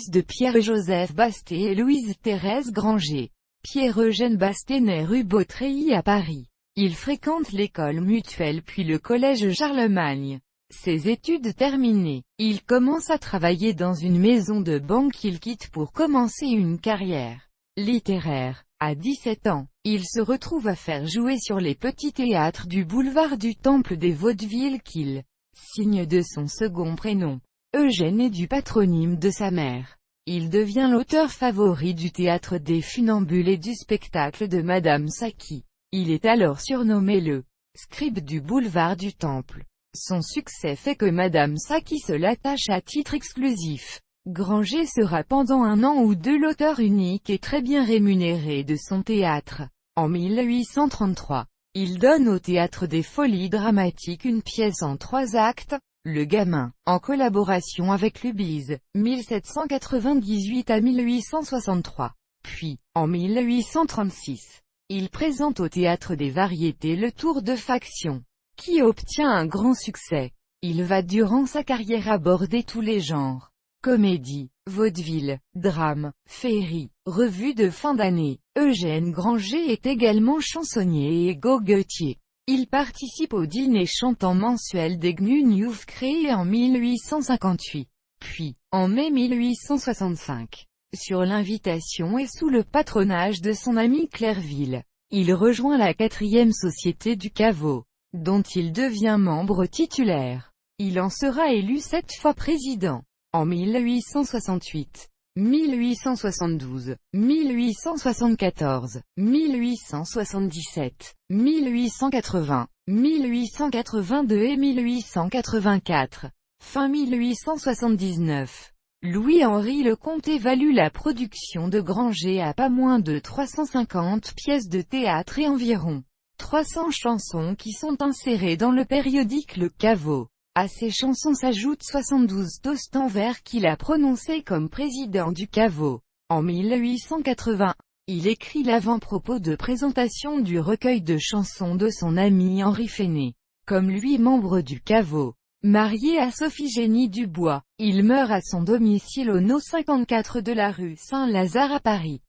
fils de Pierre-Joseph Bastet et Louise-Thérèse Granger. Pierre-Eugène Bastet naît rue Beautreillis à Paris. Il fréquente l'école Mutuelle puis le collège Charlemagne. Ses études terminées, il commence à travailler dans une maison de banque qu'il quitte pour commencer une carrière littéraire. À 17 ans, il se retrouve à faire jouer sur les petits théâtres du boulevard du Temple des Vaudevilles qu'il signe de son second prénom, Eugène, et du patronyme de sa mère. Il devient l'auteur favori du théâtre des Funambules et du spectacle de Madame Saqui. Il est alors surnommé le scribe du boulevard du Temple. Son succès fait que Madame Saqui se l'attache à titre exclusif. Granger sera pendant 1 an ou 2 l'auteur unique et très bien rémunéré de son théâtre. En 1833, il donne au Théâtre des Folies Dramatiques une pièce en 3 actes, Le Gamin, en collaboration avec Lubise, 1798 à 1863. Puis, en 1836, il présente au Théâtre des Variétés Le Tour de Faction, qui obtient un grand succès. Il va durant sa carrière aborder tous les genres. Comédie, vaudeville, drame, féerie, revue de fin d'année. Eugène Granger est également chansonnier et goguetier. Il participe au dîner chantant mensuel des Gnu Newf créé en 1858. Puis, en mai 1865, sur l'invitation et sous le patronage de son ami Clerville, il rejoint la 4e Société du Caveau, dont il devient membre titulaire. Il en sera élu 7 fois président. En 1868, 1872, 1874, 1877, 1880, 1882 et 1884. Fin 1879. Louis-Henri Lecomte évalue la production de Granger à pas moins de 350 pièces de théâtre et environ 300 chansons qui sont insérées dans le périodique Le Caveau. À ces chansons s'ajoutent 72 toasts en vers qu'il a prononcés comme président du Caveau. En 1880, il écrit l'avant-propos de présentation du recueil de chansons de son ami Henri Fesnet. Comme lui membre du Caveau, marié à Sophie-Génie Dubois, il meurt à son domicile au no 54 de la rue Saint-Lazare à Paris.